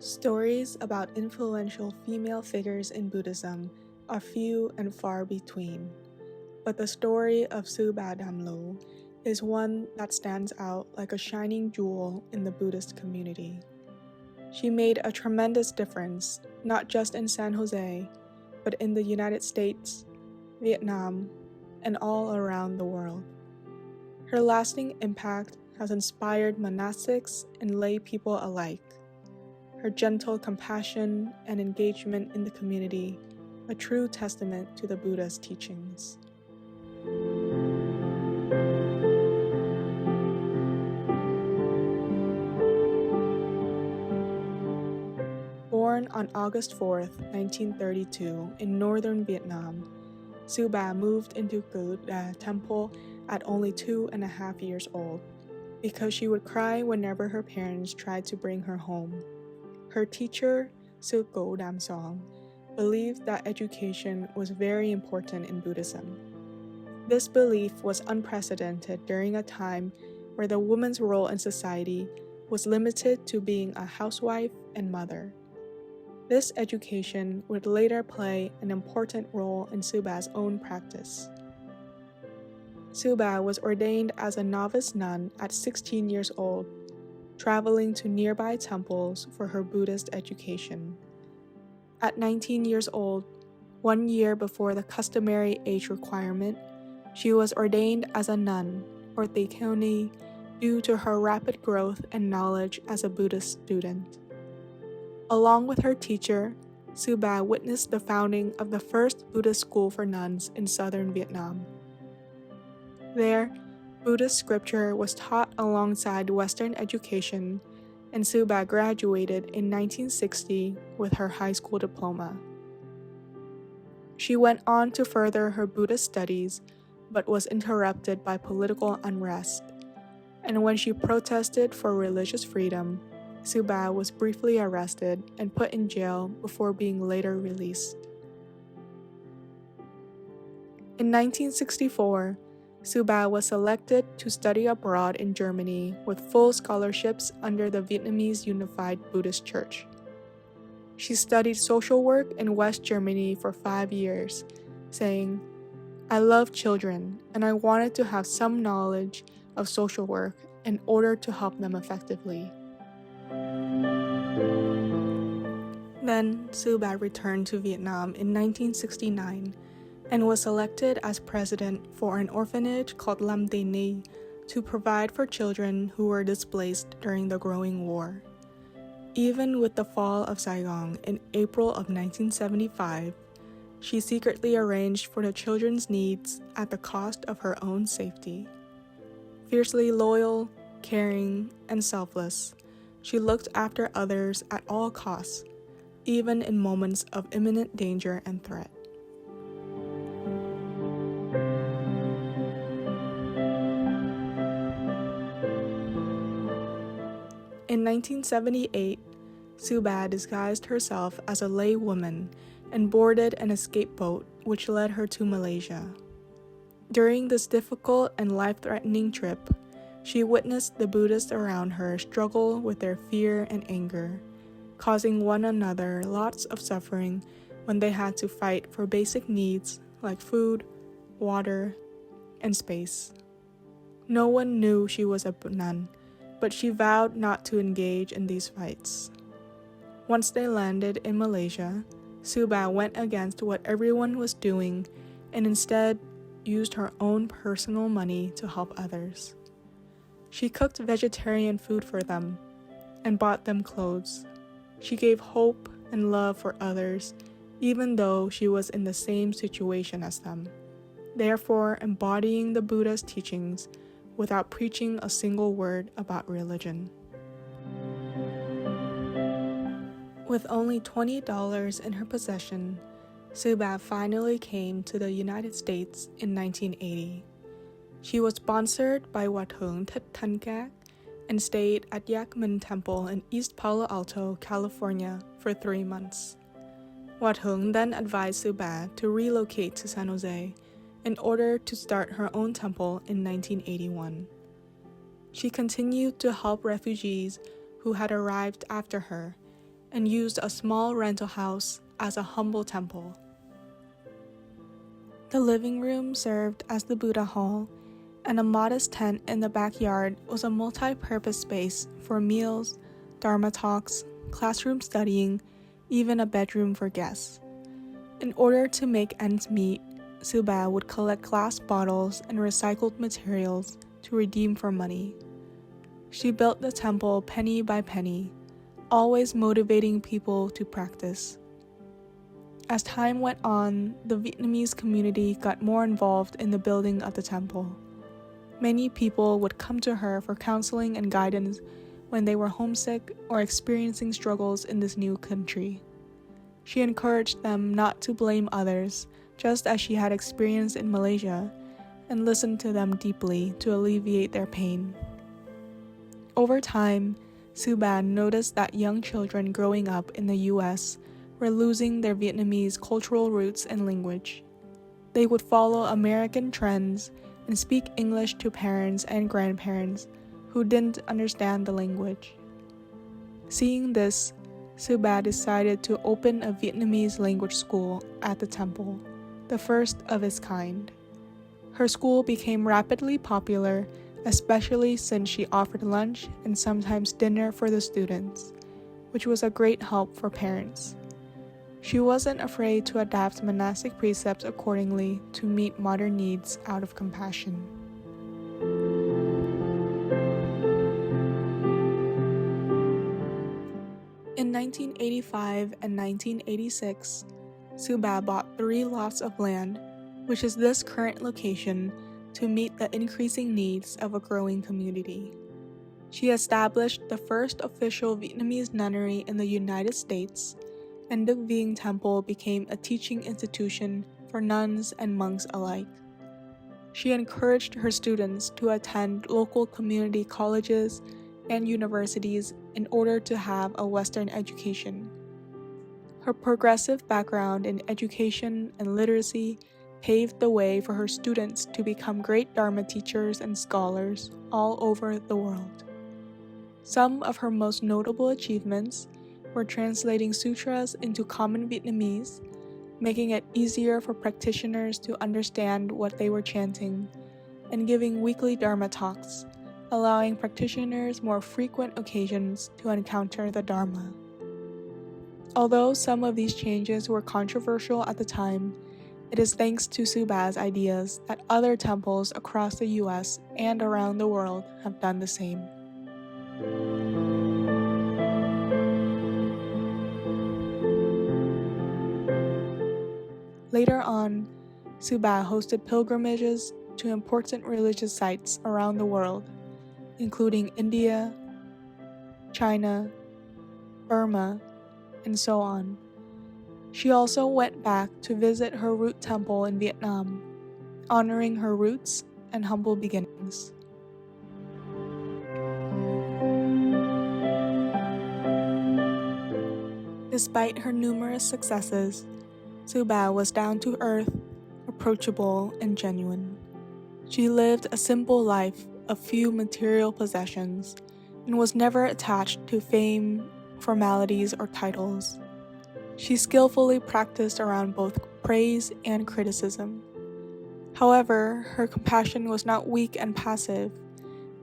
Stories about influential female figures in Buddhism are few and far between, but the story of Suba Damlo is one that stands out like a shining jewel in the Buddhist community. She made a tremendous difference, not just in San Jose, but in the United States, Vietnam, and all around the world. Her lasting impact has inspired monastics and lay people alike. Her gentle compassion and engagement in the community, a true testament to the Buddha's teachings. Born on August 4th, 1932 in northern Vietnam, Suba moved into Pagoda temple at only 2.5 years old because she would cry whenever her parents tried to bring her home. Her teacher, Sư Cô Đam Song, believed that education was very important in Buddhism. This belief was unprecedented during a time where the woman's role in society was limited to being a housewife and mother. This education would later play an important role in Suba's own practice. Suba was ordained as a novice nun at 16 years old, traveling to nearby temples for her Buddhist education. At 19 years old, 1 year before the customary age requirement, she was ordained as a nun, or Theikoni, due to her rapid growth and knowledge as a Buddhist student. Along with her teacher, Suba witnessed the founding of the first Buddhist school for nuns in southern Vietnam. There, Buddhist scripture was taught alongside Western education, and Suba graduated in 1960 with her high school diploma. She went on to further her Buddhist studies, but was interrupted by political unrest, and when she protested for religious freedom, Suba was briefly arrested and put in jail before being later released. In 1964, Suba was selected to study abroad in Germany with full scholarships under the Vietnamese Unified Buddhist Church. She studied social work in West Germany for 5 years, saying, "I love children and I wanted to have some knowledge of social work in order to help them effectively." Then, Suba returned to Vietnam in 1969 and was elected as president for an orphanage called Lam Tê Ni to provide for children who were displaced during the growing war. Even with the fall of Saigon in April of 1975, she secretly arranged for the children's needs at the cost of her own safety. Fiercely loyal, caring, and selfless, she looked after others at all costs, even in moments of imminent danger and threat. In 1978, Suba disguised herself as a lay woman and boarded an escape boat which led her to Malaysia. During this difficult and life-threatening trip, she witnessed the Buddhists around her struggle with their fear and anger, causing one another lots of suffering when they had to fight for basic needs like food, water, and space. No one knew she was a nun, but she vowed not to engage in these fights. Once they landed in Malaysia, Suba went against what everyone was doing and instead used her own personal money to help others. She cooked vegetarian food for them and bought them clothes. She gave hope and love for others, even though she was in the same situation as them, therefore embodying the Buddha's teachings without preaching a single word about religion. With only $20 in her possession, Suba finally came to the United States in 1980. She was sponsored by Wat Hung Thich Thanh Kác and stayed at Yak Min Temple in East Palo Alto, California for 3 months. Wat Hung then advised Suba to relocate to San Jose in order to start her own temple in 1981. She continued to help refugees who had arrived after her and used a small rental house as a humble temple. The living room served as the Buddha hall, and a modest tent in the backyard was a multi-purpose space for meals, Dharma talks, classroom studying, even a bedroom for guests. In order to make ends meet, Suba would collect glass bottles and recycled materials to redeem for money. She built the temple penny by penny, always motivating people to practice. As time went on, the Vietnamese community got more involved in the building of the temple. Many people would come to her for counseling and guidance when they were homesick or experiencing struggles in this new country. She encouraged them not to blame others, just as she had experienced in Malaysia, and listened to them deeply to alleviate their pain. Over time, Suban noticed that young children growing up in the US were losing their Vietnamese cultural roots and language. They would follow American trends and speak English to parents and grandparents who didn't understand the language. Seeing this, Suba decided to open a Vietnamese language school at the temple, the first of its kind. Her school became rapidly popular, especially since she offered lunch and sometimes dinner for the students, which was a great help for parents. She wasn't afraid to adapt monastic precepts accordingly to meet modern needs out of compassion. In 1985 and 1986, Suba bought 3 lots of land, which is this current location, to meet the increasing needs of a growing community. She established the first official Vietnamese nunnery in the United States, and Duc Vien Temple became a teaching institution for nuns and monks alike. She encouraged her students to attend local community colleges and universities in order to have a Western education. Her progressive background in education and literacy paved the way for her students to become great Dharma teachers and scholars all over the world. Some of her most notable achievements were translating sutras into common Vietnamese, making it easier for practitioners to understand what they were chanting, and giving weekly Dharma talks, allowing practitioners more frequent occasions to encounter the Dharma. Although some of these changes were controversial at the time, it is thanks to Suba's ideas that other temples across the US and around the world have done the same. Later on, Suba hosted pilgrimages to important religious sites around the world, including India, China, Burma, and so on. She also went back to visit her root temple in Vietnam, honoring her roots and humble beginnings. Despite her numerous successes, Suba was down to earth, approachable, and genuine. She lived a simple life of few material possessions and was never attached to fame, formalities, or titles. She skillfully practiced around both praise and criticism. However, her compassion was not weak and passive.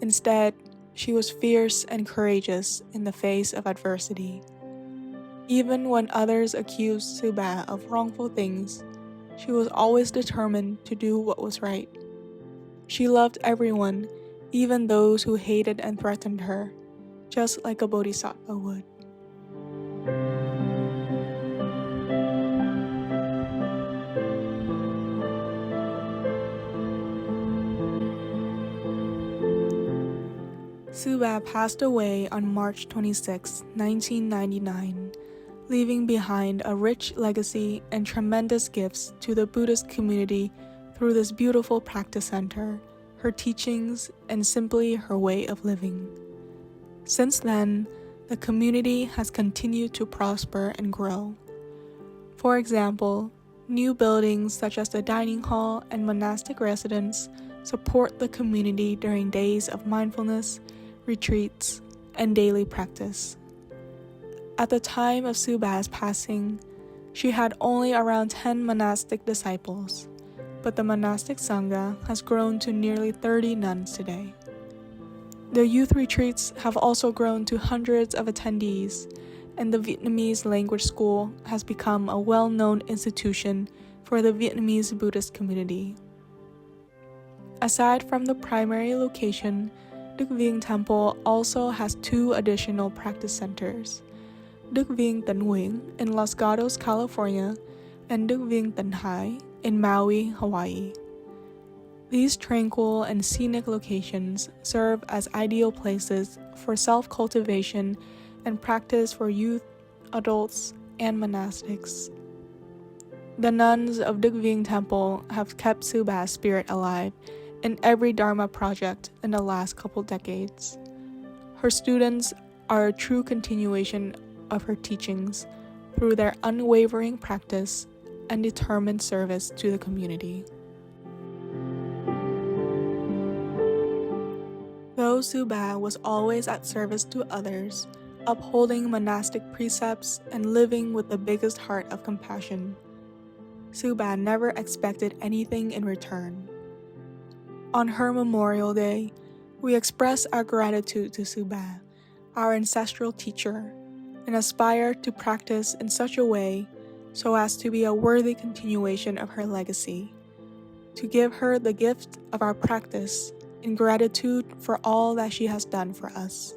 Instead, she was fierce and courageous in the face of adversity. Even when others accused Suba of wrongful things, she was always determined to do what was right. She loved everyone, even those who hated and threatened her, just like a bodhisattva would. Suba passed away on March 26, 1999, leaving behind a rich legacy and tremendous gifts to the Buddhist community through this beautiful practice center, her teachings, and simply her way of living. Since then, the community has continued to prosper and grow. For example, new buildings such as the dining hall and monastic residence support the community during days of mindfulness, retreats, and daily practice. At the time of Suba's passing, she had only around 10 monastic disciples, but the monastic Sangha has grown to nearly 30 nuns today. The youth retreats have also grown to hundreds of attendees, and the Vietnamese language school has become a well-known institution for the Vietnamese Buddhist community. Aside from the primary location, Duc Vien Temple also has 2 additional practice centers, Duc Vien Tân Huyen in Los Gatos, California, and Duc Vien Tân Hai in Maui, Hawaii. These tranquil and scenic locations serve as ideal places for self-cultivation and practice for youth, adults, and monastics. The nuns of Duc Vien Temple have kept Suba's spirit alive in every Dharma project in the last couple decades. Her students are a true continuation of her teachings through their unwavering practice and determined service to the community. Though Suba was always at service to others, upholding monastic precepts and living with the biggest heart of compassion, Suba never expected anything in return. On her Memorial Day, we express our gratitude to Suba, our ancestral teacher, and aspire to practice in such a way so as to be a worthy continuation of her legacy, to give her the gift of our practice in gratitude for all that she has done for us.